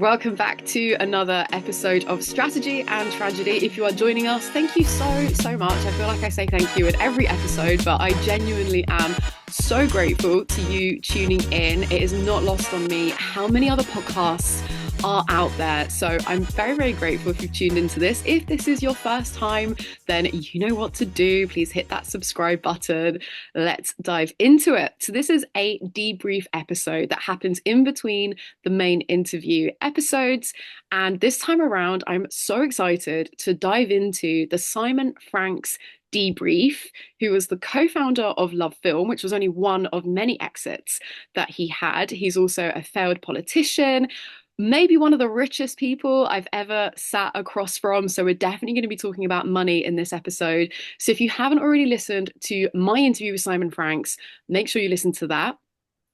Welcome back to another episode of Strategy and Tragedy. If you are joining us, thank you so much. I feel like I say thank you in every episode, but I genuinely am so grateful to you tuning in. It is not lost on me how many other podcasts are out there. So I'm very grateful if you've tuned into this. If this is your first time, then you know what to do. Please hit that subscribe button. Let's dive into it. So this is a debrief episode that happens in between the main interview episodes. And this time around, I'm so excited to dive into the Simon Franks debrief, who was the co-founder of Love Film, which was only one of many exits that he had. He's also a failed politician, maybe one of the richest people I've ever sat across from. So we're definitely going to be talking about money in this episode. So if you haven't already listened to my interview with Simon Franks, make sure you listen to that.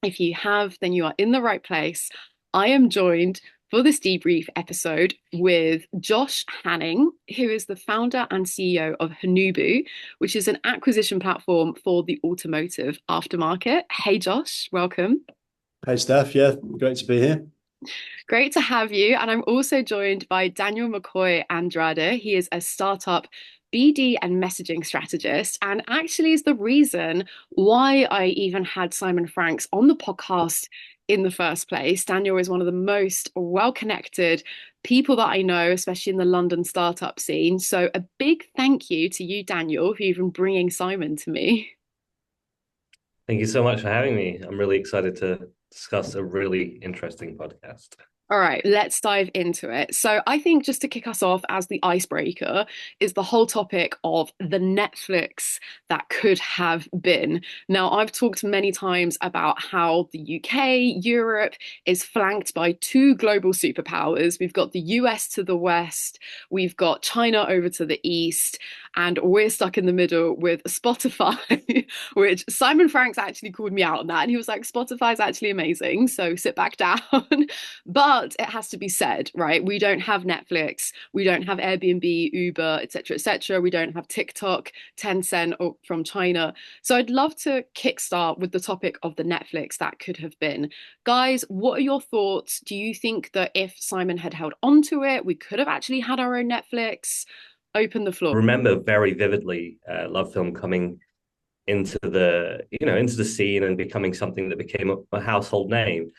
If you have, then you are in the right place. I am joined for this debrief episode with Josh Hanning, who is the founder and CEO of Hanubu, which is an acquisition platform for the automotive aftermarket. Hey, Josh, welcome. Hey, Steph. Yeah, great to be here. Great to have you. And I'm also joined by Daniel McCoy Andrade. He is a startup BD and messaging strategist, and actually is the reason why I even had Simon Franks on the podcast in the first place. Daniel is one of the most well-connected people that I know, especially in the London startup scene. So a big thank you to you, Daniel, for even bringing Simon to me. Thank you so much for having me. I'm really excited to discuss a really interesting podcast. All right, let's dive into it. So I think just to kick us off as the icebreaker is the whole topic of the Netflix that could have been. Now, I've talked many times about how the UK, Europe is flanked by two global superpowers. We've got the US to the west, we've got China over to the east, and we're stuck in the middle with Spotify, which Simon Franks actually called me out on that. And he was like, Spotify is actually amazing, so sit back down. But it has to be said, right? We don't have Netflix, we don't have Airbnb, Uber, etc. We don't have TikTok, Tencent or from China. So I'd love to kickstart with the topic of the Netflix that could have been. Guys, what are your thoughts? Do you think that if Simon had held on to it, we could have actually had our own Netflix? Open the floor. I remember very vividly Love Film coming into the scene and becoming something that became a household name.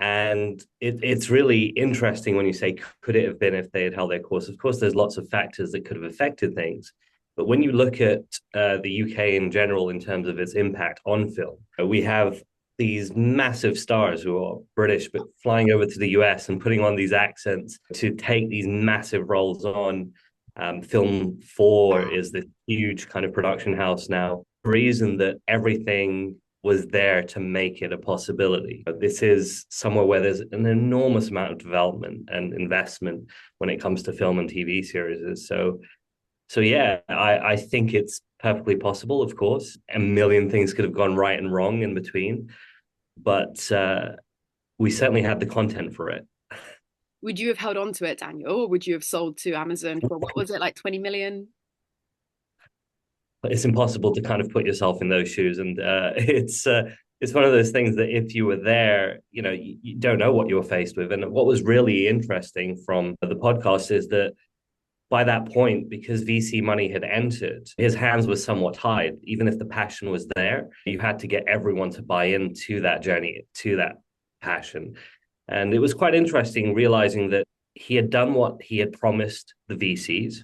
And it's really interesting when you say, could it have been if they had held their course? Of course, there's lots of factors that could have affected things. But when you look at the UK in general in terms of its impact on film, we have these massive stars who are British, but flying over to the US and putting on these accents to take these massive roles on. Film 4 is this huge kind of production house now. The reason that everything was there to make it a possibility. This is somewhere where there's an enormous amount of development and investment when it comes to film and TV series. So yeah, I think it's perfectly possible, of course. A million things could have gone right and wrong in between, but we certainly had the content for it. Would you have held on to it, Daniel, or would you have sold to Amazon for what was it, like 20 million? It's impossible to kind of put yourself in those shoes, and it's one of those things that if you were there, you don't know what you were faced with. And what was really interesting from the podcast is that by that point, because VC money had entered, his hands were somewhat tied. Even if the passion was there, you had to get everyone to buy into that journey, to that passion. And it was quite interesting realizing that he had done what he had promised the VCs.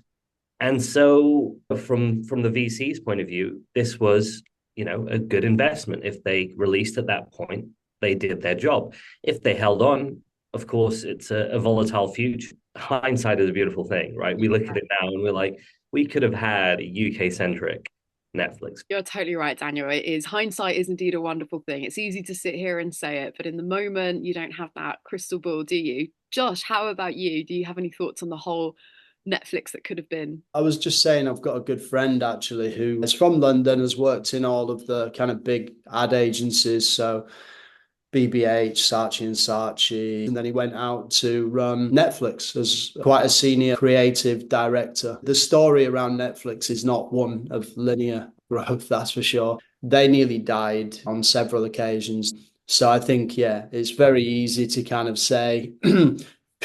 And so from the VC's point of view, this was, a good investment. If they released at that point, they did their job. If they held on, of course, it's a volatile future. Hindsight is a beautiful thing, right? We look at it now and we're like, we could have had a UK-centric Netflix. You're totally right, Daniel. It is hindsight is indeed a wonderful thing. It's easy to sit here and say it, but in the moment, you don't have that crystal ball, do you? Josh, how about you? Do you have any thoughts on the whole Netflix that could have been? I was just saying, I've got a good friend actually who is from London, has worked in all of the kind of big ad agencies. So BBH, Saatchi and Saatchi. And then he went out to run Netflix as quite a senior creative director. The story around Netflix is not one of linear growth, that's for sure. They nearly died on several occasions. So I think, yeah, it's very easy to kind of say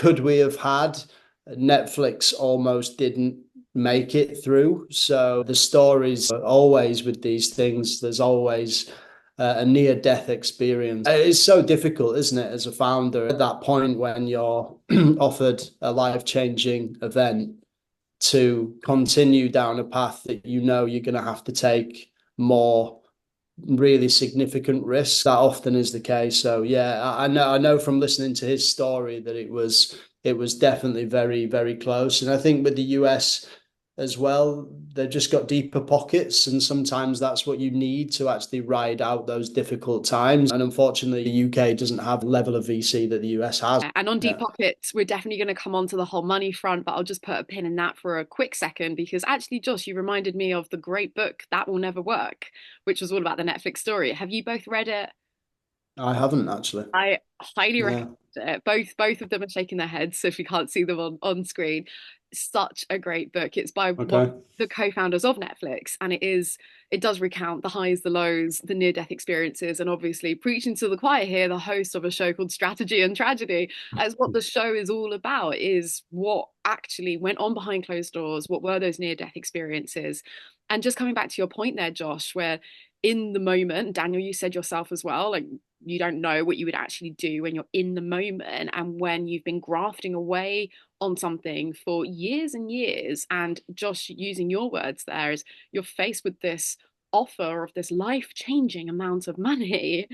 could we have had? Netflix almost didn't make it through. So the stories are always with these things, there's always a near-death experience. It's so difficult, isn't it, as a founder at that point when you're offered a life-changing event to continue down a path that you know you're going to have to take more really significant risks. That often is the case. So yeah, I know from listening to his story that it was definitely very, very close. And I think with the US as well, they've just got deeper pockets, and sometimes that's what you need to actually ride out those difficult times. And unfortunately, the UK doesn't have the level of VC that the US has. And on deep pockets, we're definitely going to come on to the whole money front, but I'll just put a pin in that for a quick second, because actually, Josh, you reminded me of the great book That Will Never Work, which was all about the Netflix story. Have you both read it? I haven't actually. I highly recommend it. Both of them are shaking their heads, so if you can't see them on screen, such a great book. It's by one of the co-founders of Netflix, and it does recount the highs, the lows, the near-death experiences, and obviously preaching to the choir here, the host of a show called Strategy and Tragedy, as what the show is all about is what actually went on behind closed doors, what were those near-death experiences. And just coming back to your point there, Josh, where in the moment, Daniel, you said yourself as well, like you don't know what you would actually do when you're in the moment and when you've been grafting away on something for years and years. And Josh, using your words there, is you're faced with this offer of this life-changing amount of money.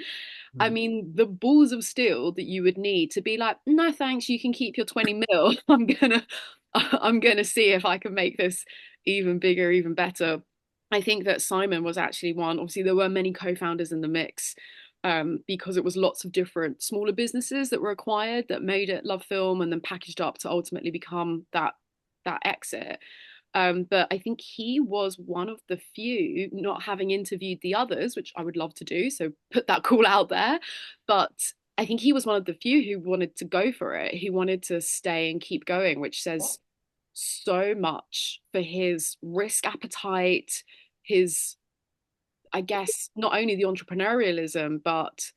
I mean, the balls of steel that you would need to be like, no thanks, you can keep your 20 mil. I'm gonna see if I can make this even bigger, even better. I think that Simon was actually one. Obviously, there were many co-founders in the mix, because it was lots of different smaller businesses that were acquired that made it Love Film and then packaged up to ultimately become that exit. But I think he was one of the few, not having interviewed the others, which I would love to do, so put that call out there. But I think he was one of the few who wanted to go for it. He wanted to stay and keep going, which says so much for his risk appetite, his, I guess, not only the entrepreneurialism, but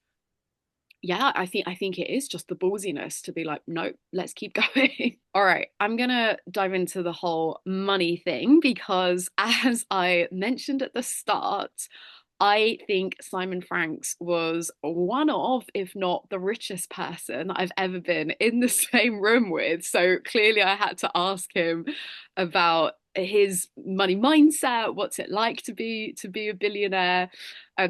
yeah, I think it is just the ballsiness to be like, no, let's keep going. All right, I'm gonna dive into the whole money thing because, as I mentioned at the start, I think Simon Franks was one of, if not the richest person I've ever been in the same room with. So clearly I had to ask him about his money mindset, what's it like to be a billionaire.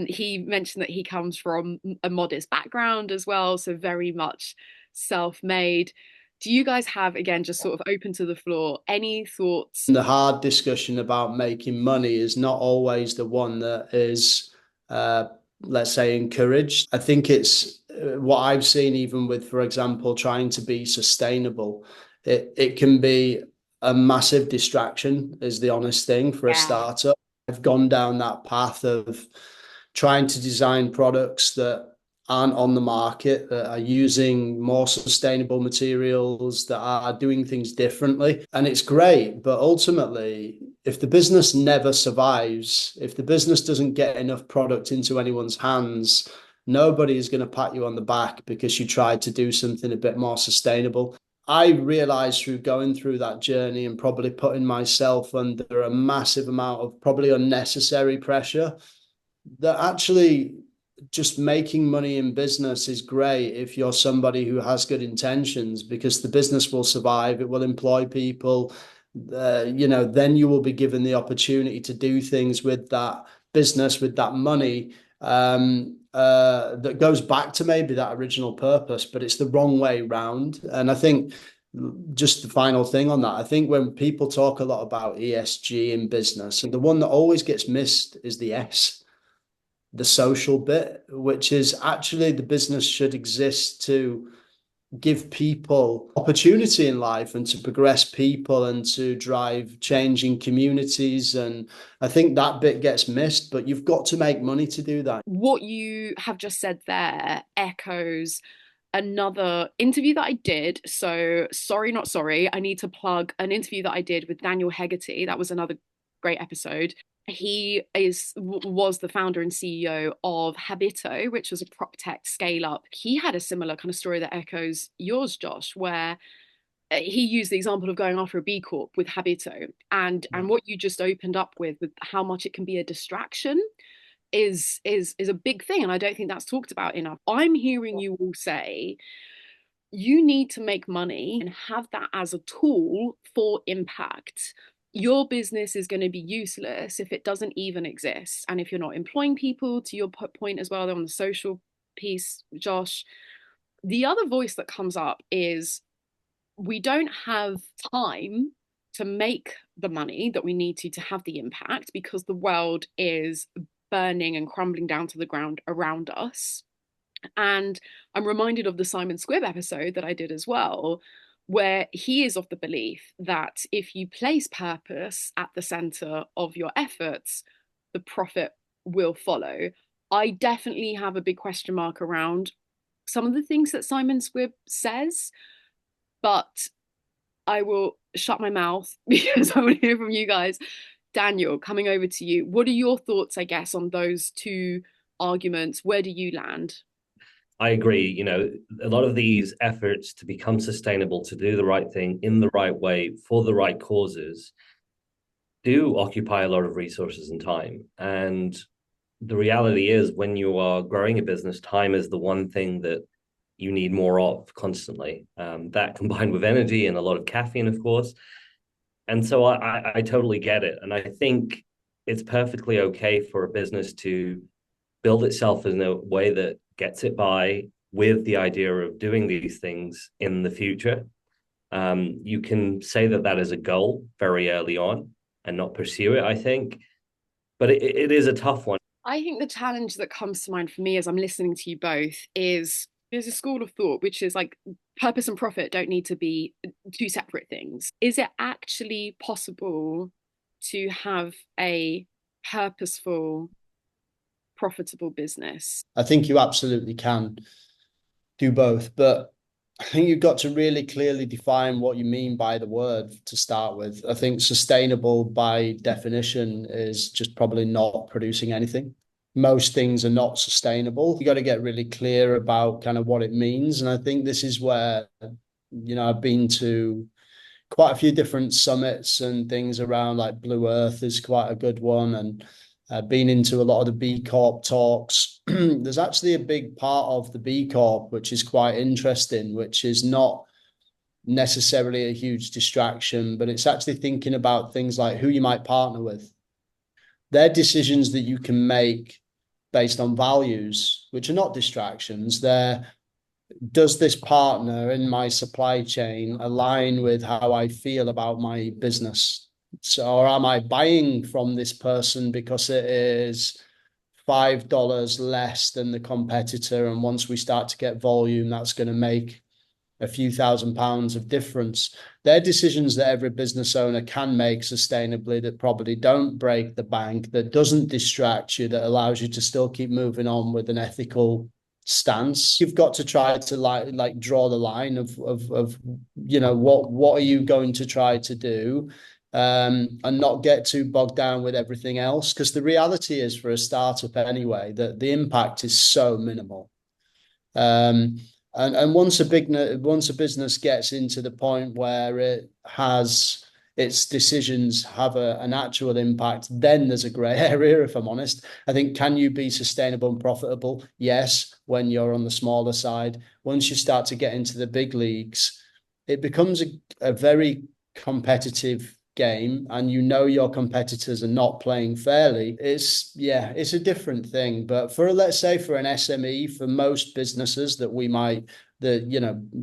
He mentioned that he comes from a modest background as well, so very much self-made. Do you guys have, again, just sort of open to the floor, any thoughts? The hard discussion about making money is not always the one that is, let's say, encouraged. I think it's what I've seen, even with, for example, trying to be sustainable. It can be a massive distraction, is the honest thing, for a startup. I've gone down that path of trying to design products that aren't on the market, that are using more sustainable materials, that are doing things differently. And it's great, but ultimately, if the business never survives, if the business doesn't get enough product into anyone's hands, nobody is going to pat you on the back because you tried to do something a bit more sustainable. I realized through going through that journey and probably putting myself under a massive amount of probably unnecessary pressure, that actually just making money in business is great if you're somebody who has good intentions, because the business will survive, it will employ people, then you will be given the opportunity to do things with that business, with that money, that goes back to maybe that original purpose, but it's the wrong way round. And I think just the final thing on that, I think when people talk a lot about ESG in business, and the one that always gets missed is the S, the social bit, which is actually the business should exist to give people opportunity in life and to progress people and to drive change in communities. And I think that bit gets missed, but you've got to make money to do that. What you have just said there echoes another interview that I did. So sorry, not sorry. I need to plug an interview that I did with Daniel Hegarty. That was another great episode. He was the founder and CEO of Habito, which was a prop tech scale up. He had a similar kind of story that echoes yours, Josh, where he used the example of going after a B Corp with Habito, and what you just opened up with how much it can be a distraction is a big thing, and I don't think that's talked about enough. I'm hearing you all say you need to make money and have that as a tool for impact. Your business is going to be useless if it doesn't even exist, and if you're not employing people, to your point as well on the social piece, Josh. The other voice that comes up is we don't have time to make the money that we need to have the impact because the world is burning and crumbling down to the ground around us. And I'm reminded of the Simon Squibb episode that I did as well, where he is of the belief that if you place purpose at the center of your efforts, the profit will follow. I definitely have a big question mark around some of the things that Simon Squibb says, but I will shut my mouth because I want to hear from you guys. Daniel, coming over to you. What are your thoughts, I guess, on those two arguments? Where do you land? I agree. You know, a lot of these efforts to become sustainable, to do the right thing in the right way for the right causes, do occupy a lot of resources and time. And the reality is, when you are growing a business, time is the one thing that you need more of constantly. That combined with energy and a lot of caffeine, of course. And so I totally get it. And I think it's perfectly okay for a business to build itself in a way that gets it by with the idea of doing these things in the future. You can say that that is a goal very early on and not pursue it, I think. But it is a tough one. I think the challenge that comes to mind for me as I'm listening to you both is there's a school of thought which is like purpose and profit don't need to be two separate things. Is it actually possible to have a purposeful, profitable business? I think you absolutely can do both, but I think you've got to really clearly define what you mean by the word to start with. I think sustainable by definition is just probably not producing anything. Most things are not sustainable. You got to get really clear about kind of what it means. And I think this is where, I've been to quite a few different summits and things around, like Blue Earth is quite a good one. And been into a lot of the B Corp talks. There's actually a big part of the B Corp, which is quite interesting, which is not necessarily a huge distraction, but it's actually thinking about things like who you might partner with. They're decisions that you can make based on values, which are not distractions. Does this partner in my supply chain align with how I feel about my business? So, or am I buying from this person because it is $5 less than the competitor? And once we start to get volume, that's going to make a few £1,000s of difference. They're decisions that every business owner can make sustainably that probably don't break the bank, that doesn't distract you, that allows you to still keep moving on with an ethical stance. You've got to try to like draw the line of what are you going to try to do, and not get too bogged down with everything else, because the reality is, for a startup anyway, that the impact is so minimal. And once a business gets into the point where it has its decisions have an actual impact, then there's a grey area, if I'm honest. I think, can you be sustainable and profitable? Yes, when you're on the smaller side. Once you start to get into the big leagues, it becomes a very competitive game, and your competitors are not playing fairly. It's a different thing. But let's say for an SME, for most businesses that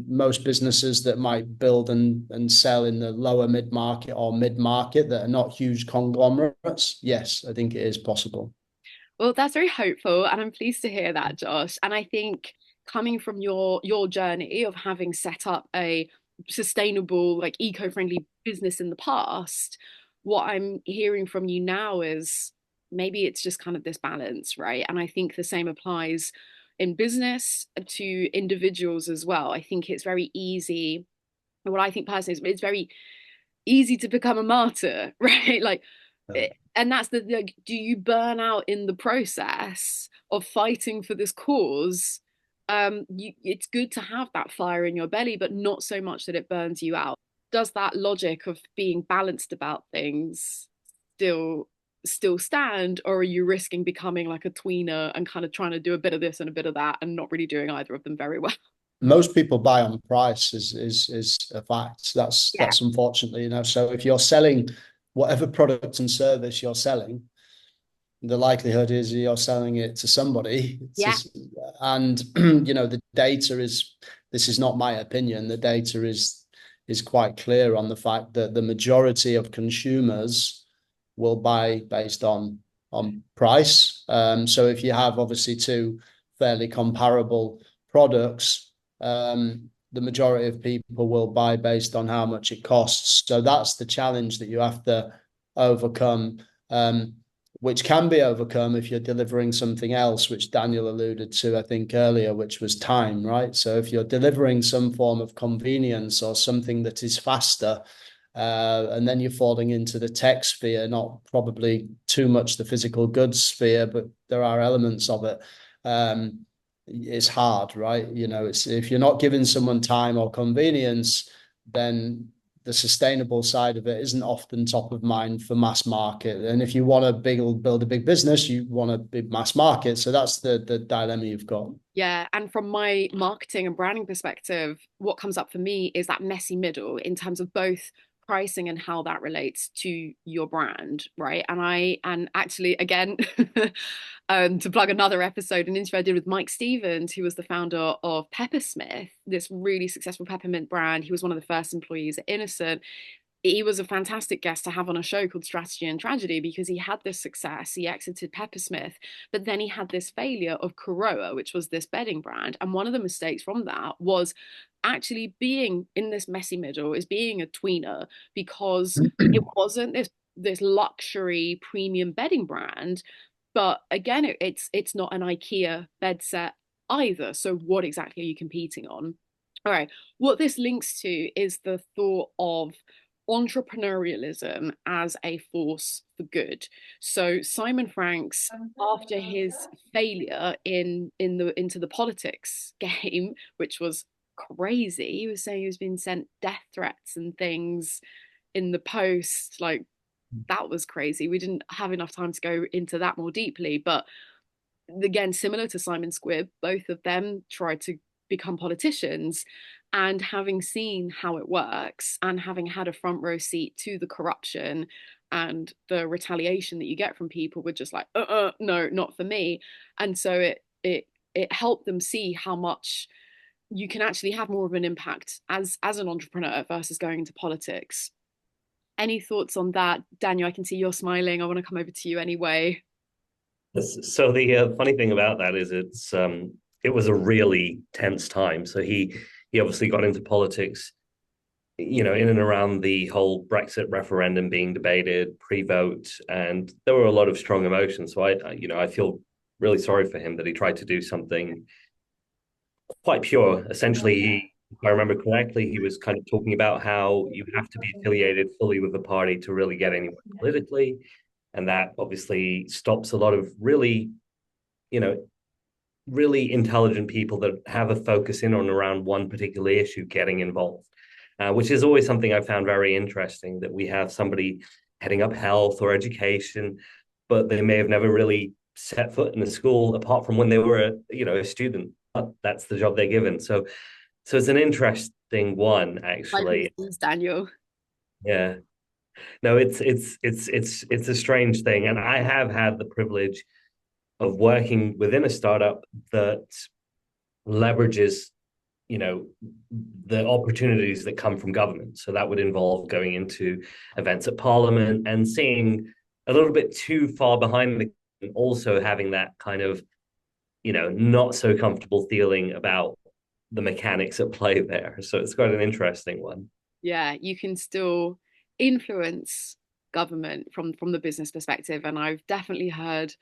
most businesses that might build and sell in the lower mid-market or mid-market that are not huge conglomerates, yes, I think it is possible. Well, that's very hopeful, and I'm pleased to hear that, Josh. And I think coming from your journey of having set up a sustainable, like eco-friendly business in the past, what I'm hearing from you now is maybe it's just kind of this balance, right? And I think the same applies in business to individuals as well. I think it's very easy, what I think personally is it's very easy to become a martyr, right? Like, and that's do you burn out in the process of fighting for this cause it's good to have that fire in your belly, but not so much that it burns you out. Does that logic of being balanced about things still stand, or are you risking becoming like a tweener and kind of trying to do a bit of this and a bit of that and not really doing either of them very well? Most people buy on price is a fact. That's Yeah. unfortunately, so if you're selling whatever product and service you're selling, the likelihood is you're selling it to somebody. Yeah. And the data is, this is not my opinion, the data is quite clear on the fact that the majority of consumers will buy based on price. So if you have obviously two fairly comparable products, the majority of people will buy based on how much it costs. So that's the challenge that you have to overcome, which can be overcome if you're delivering something else, which Daniel alluded to, I think, earlier, which was time, right? So if you're delivering some form of convenience or something that is faster, and then you're falling into the tech sphere, not probably too much the physical goods sphere, but there are elements of it. It's hard, right? It's, if you're not giving someone time or convenience, then the sustainable side of it isn't often top of mind for mass market. And if you want to build a big business, you want a big mass market. So that's the dilemma you've got. Yeah. And from my marketing and branding perspective, what comes up for me is that messy middle in terms of both pricing and how that relates to your brand, right? And actually, again, to plug another episode, an interview I did with Mike Stevens, who was the founder of Peppersmith, this really successful peppermint brand. He was one of the first employees at Innocent. He was a fantastic guest to have on a show called Strategy and Tragedy, because he had this success. He exited Peppersmith, but then he had this failure of Kuroa, which was this bedding brand. And one of the mistakes from that was actually being in this messy middle, is being a tweener, because it wasn't this luxury premium bedding brand. But again, it's not an IKEA bed set either. So what exactly are you competing on? All right. What this links to is the thought of entrepreneurialism as a force for good. So Simon Franks, after his failure into the politics game, which was crazy, he was saying he was being sent death threats and things in the post. Like, that was crazy. We didn't have enough time to go into that more deeply, but again, similar to Simon Squibb, both of them tried to become politicians, and having seen how it works and having had a front row seat to the corruption and the retaliation that you get from people, were just like, no, not for me. And so it helped them see how much you can actually have more of an impact as an entrepreneur versus going into politics. Any thoughts on that, Daniel? I can see you're smiling. I want to come over to you anyway. So the funny thing about that is it was a really tense time. So he obviously got into politics, in and around the whole Brexit referendum being debated pre-vote, and there were a lot of strong emotions. So I feel really sorry for him that he tried to do something quite pure. Essentially, if I remember correctly, he was kind of talking about how you have to be affiliated fully with the party to really get anywhere politically. And that obviously stops a lot of really, really intelligent people that have a focus in on around one particular issue getting involved, which is always something I found very interesting, that we have somebody heading up health or education, but they may have never really set foot in a school apart from when they were a student. But that's the job they're given. So it's an interesting one, actually. Daniel. Yeah. No, it's a strange thing, and I have had the privilege of working within a startup that leverages, the opportunities that come from government. So that would involve going into events at Parliament and seeing a little bit too far behind and also having that kind of, not so comfortable feeling about the mechanics at play there. So it's quite an interesting one. Yeah, you can still influence government from the business perspective, and I've definitely heard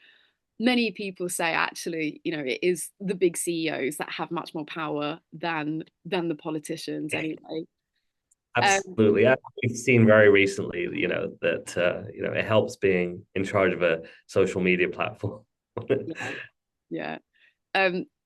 many people say, actually, it is the big CEOs that have much more power than the politicians anyway. Absolutely. We've seen very recently, that it helps being in charge of a social media platform. Yeah.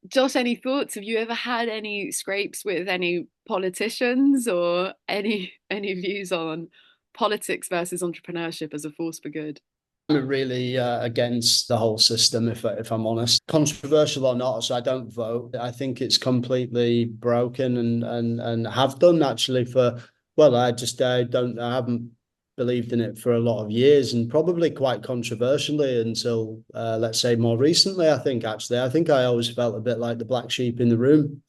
Josh, any thoughts? Have you ever had any scrapes with any politicians or any views on politics versus entrepreneurship as a force for good? I'm really against the whole system, if I'm honest. Controversial or not, so I don't vote. I think it's completely broken, and have done actually for, well, I haven't believed in it for a lot of years, and probably quite controversially until let's say more recently. I think I always felt a bit like the black sheep in the room.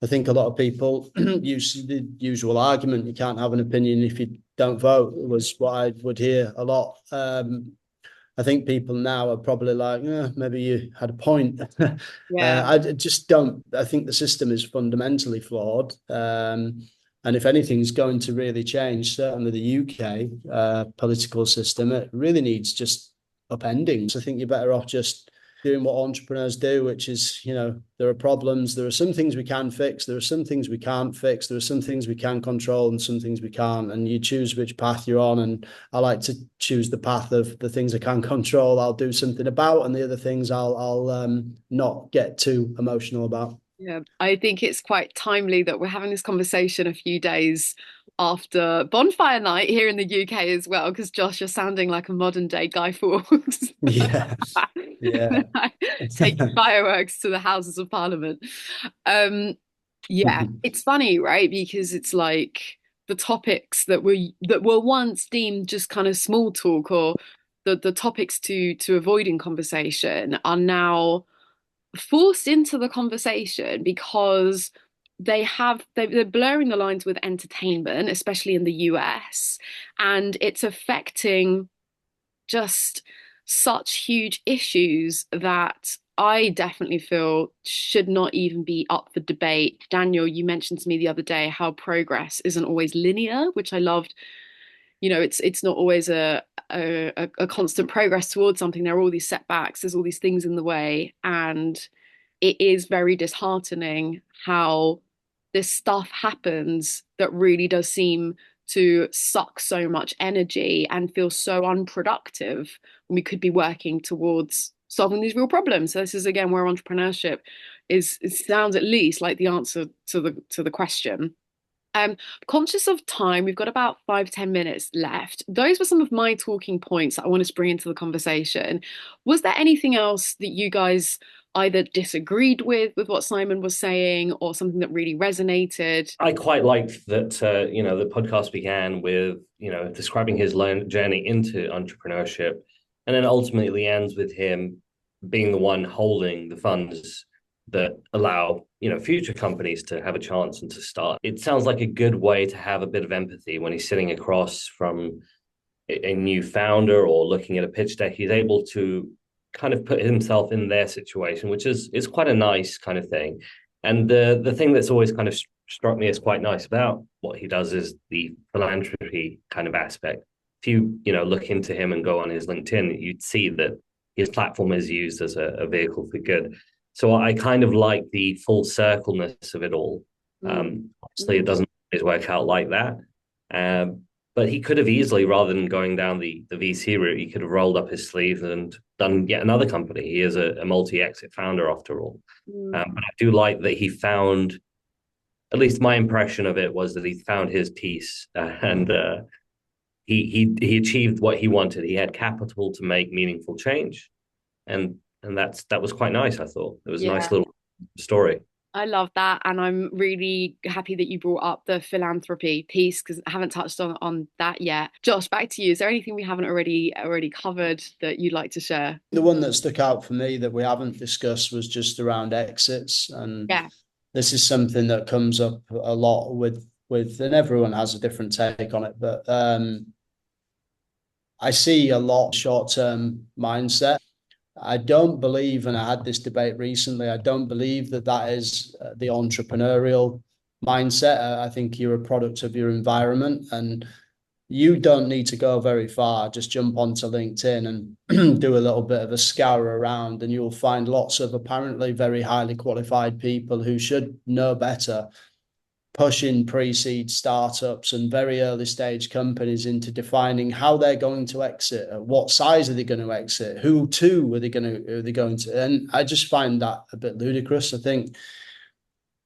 I think a lot of people use the usual argument, you can't have an opinion if you don't vote, was what I would hear a lot. I think people now are probably like, maybe you had a point. Yeah. I just don't, I think the system is fundamentally flawed. And if anything's going to really change, certainly the UK political system, it really needs just upending. So I think you're better off just doing what entrepreneurs do, which is, there are problems. There are some things we can fix. There are some things we can't fix. There are some things we can control and some things we can't. And you choose which path you're on. And I like to choose the path of the things I can control, I'll do something about, and the other things I'll not get too emotional about. Yeah, I think it's quite timely that we're having this conversation a few days after Bonfire Night here in the UK as well, because Josh, you're sounding like a modern day Guy Fawkes. Yeah, yeah. Taking fireworks to the Houses of Parliament. Yeah, it's funny, right? Because it's like the topics that were once deemed just kind of small talk, or the topics to avoid in conversation, are now forced into the conversation because they're blurring the lines with entertainment, especially in the US, and it's affecting just such huge issues that I definitely feel should not even be up for debate. Daniel, you mentioned to me the other day how progress isn't always linear, which I loved. It's not always a constant progress towards something. There are all these setbacks, there's all these things in the way, and it is very disheartening how this stuff happens that really does seem to suck so much energy and feel so unproductive when we could be working towards solving these real problems. So this is again where entrepreneurship is, it sounds at least like the answer to the question. Conscious of time, we've got about 5-10 minutes left. Those were some of my talking points that I wanted to bring into the conversation. Was there anything else that you guys either disagreed with what Simon was saying, or something that really resonated? I quite liked that, the podcast began with, describing his journey into entrepreneurship, and then ultimately ends with him being the one holding the funds that allow, future companies to have a chance and to start. It sounds like a good way to have a bit of empathy when he's sitting across from a new founder or looking at a pitch deck. He's able to kind of put himself in their situation, which is quite a nice kind of thing. And the thing that's always kind of struck me as quite nice about what he does is the philanthropy kind of aspect. If you look into him and go on his LinkedIn, you'd see that his platform is used as a vehicle for good. So I kind of like the full circleness of it all. Obviously, it doesn't always work out like that. But he could have easily, rather than going down the VC route, he could have rolled up his sleeves and done yet another company. He is a multi-exit founder after all. But I do like that he found, at least my impression of it was that he found his piece, and he achieved what he wanted. He had capital to make meaningful change, and that was quite nice. I thought it was a nice little story. I love that, and I'm really happy that you brought up the philanthropy piece, because I haven't touched on that yet. Josh, back to you. Is there anything we haven't already covered that you'd like to share? The one that stuck out for me that we haven't discussed was just around exits, and this is something that comes up a lot with, and everyone has a different take on it, but I see a lot short-term mindset. I don't believe, and I had this debate recently, I don't believe that is the entrepreneurial mindset. I think you're a product of your environment, and you don't need to go very far. Just jump onto LinkedIn and do a little bit of a scour around, and you'll find lots of apparently very highly qualified people who should know better pushing pre-seed startups and very early stage companies into defining how they're going to exit, what size are they going to exit, who to are they going to, and I just find that a bit ludicrous. I think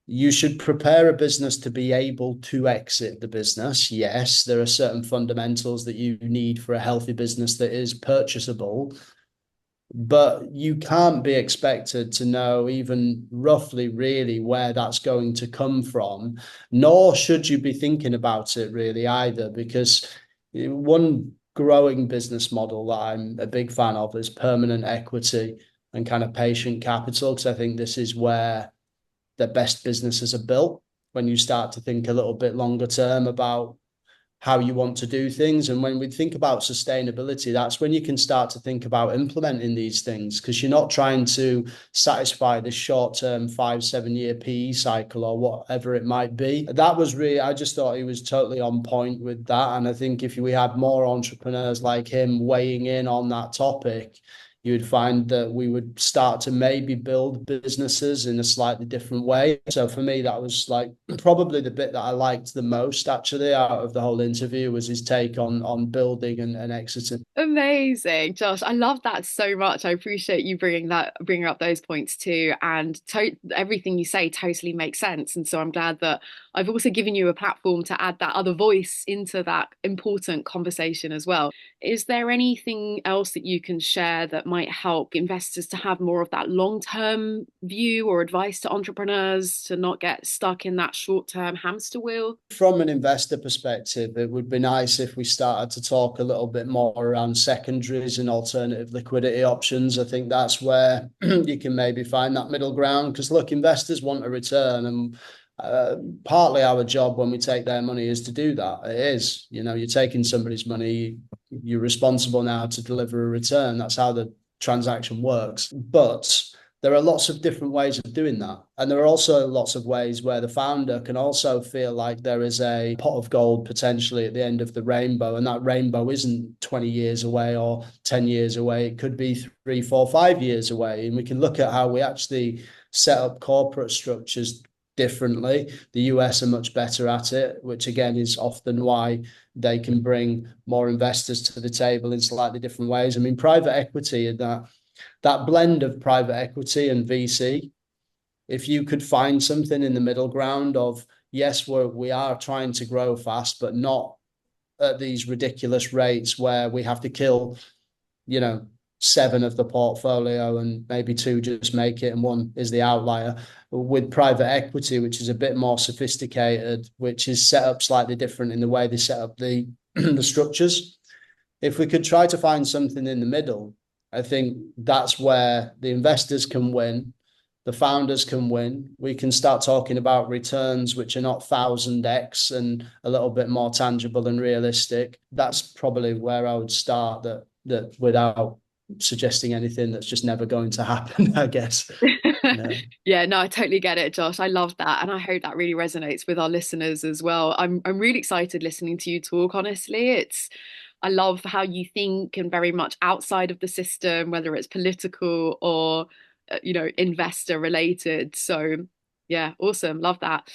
you should prepare a business to be able to exit the business. Yes, there are certain fundamentals that you need for a healthy business that is purchasable, but you can't be expected to know even roughly really where that's going to come from, nor should you be thinking about it really either, because one growing business model that I'm a big fan of is permanent equity and kind of patient capital, because I think this is where the best businesses are built, when you start to think a little bit longer term about how you want to do things. And when we think about sustainability, that's when you can start to think about implementing these things, because you're not trying to satisfy the short-term 5-7 year PE cycle or whatever it might be. That was really, I just thought he was totally on point with that. And I think if we had more entrepreneurs like him weighing in on that topic, you would find that we would start to maybe build businesses in a slightly different way. So for me, that was like probably the bit that I liked the most actually out of the whole interview, was his take on building and exiting. Amazing, Josh. I love that so much. I appreciate you bringing up those points too. And everything you say totally makes sense. And so I'm glad that I've also given you a platform to add that other voice into that important conversation as well. Is there anything else that you can share that might help investors to have more of that long-term view, or advice to entrepreneurs to not get stuck in that short-term hamster wheel? From an investor perspective, it would be nice if we started to talk a little bit more around secondaries and alternative liquidity options. I think that's where you can maybe find that middle ground, because look, investors want a return, and partly our job when we take their money is to do that. It is, you're taking somebody's money, you're responsible now to deliver a return. That's how the transaction works. But there are lots of different ways of doing that. And there are also lots of ways where the founder can also feel like there is a pot of gold potentially at the end of the rainbow. And that rainbow isn't 20 years away or 10 years away. It could be 3, 4, 5 years away. And we can look at how we actually set up corporate structures differently. The US are much better at it, which again is often why they can bring more investors to the table in slightly different ways. I mean, private equity and that blend of private equity and VC, if you could find something in the middle ground of, yes, we are trying to grow fast, but not at these ridiculous rates where we have to kill, 7 of the portfolio and maybe 2 just make it and 1 is the outlier. With private equity, which is a bit more sophisticated, which is set up slightly different in the way they set up the the structures. If we could try to find something in the middle, I think that's where the investors can win, the founders can win. We can start talking about returns which are not 1000x and a little bit more tangible and realistic. That's probably where I would start, that without suggesting anything that's just never going to happen, I guess. Yeah, no, I totally get it, Josh. I love that, and I hope that really resonates with our listeners as well. I'm really excited listening to you talk. Honestly, I love how you think, and very much outside of the system, whether it's political or investor related. So yeah, awesome, love that.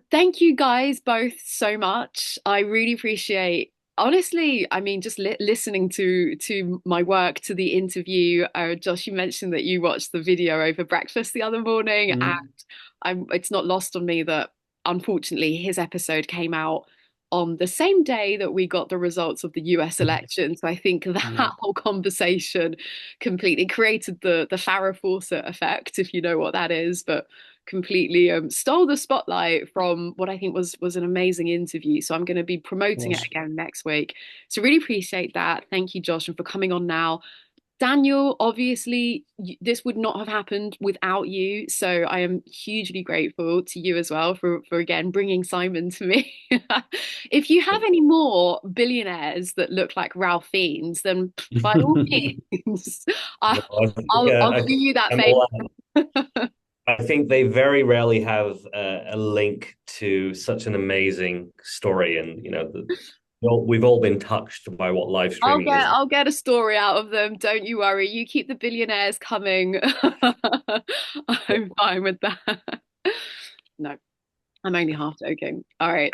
Thank you guys both so much. I really appreciate, honestly, I mean, just listening to my work, to the interview. Josh, you mentioned that you watched the video over breakfast the other morning, and it's not lost on me that unfortunately his episode came out on the same day that we got the results of the US election. So I think that whole conversation completely created the Farrah Fawcett effect, if you know what that is, but completely stole the spotlight from what I think was an amazing interview. So I'm going to be promoting it again next week. So really appreciate that. Thank you, Josh, and for coming on now. Daniel, obviously, this would not have happened without you. So I am hugely grateful to you as well for again, bringing Simon to me. If you have any more billionaires that look like Ralph Fiennes, then by all means, I'll give you that favor. I think they very rarely have a link to such an amazing story. And, we've all been touched by what live streaming is. I'll get a story out of them. Don't you worry. You keep the billionaires coming. I'm fine with that. No. I'm only half joking. All right.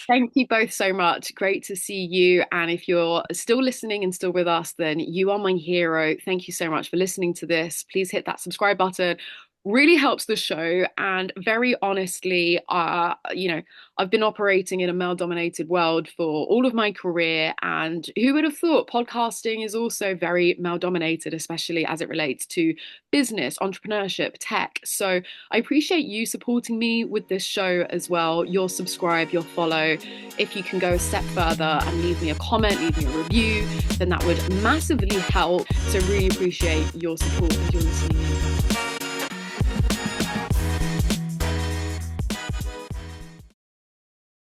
Thank you both so much. Great to see you. And if you're still listening and still with us, then you are my hero. Thank you so much for listening to this. Please hit that subscribe button. Really helps the show. And very honestly, I've been operating in a male-dominated world for all of my career. And who would have thought podcasting is also very male-dominated, especially as it relates to business, entrepreneurship, tech. So I appreciate you supporting me with this show as well. Your subscribe, your follow. If you can go a step further and leave me a comment, leave me a review, then that would massively help. So really appreciate your support if you're listening in.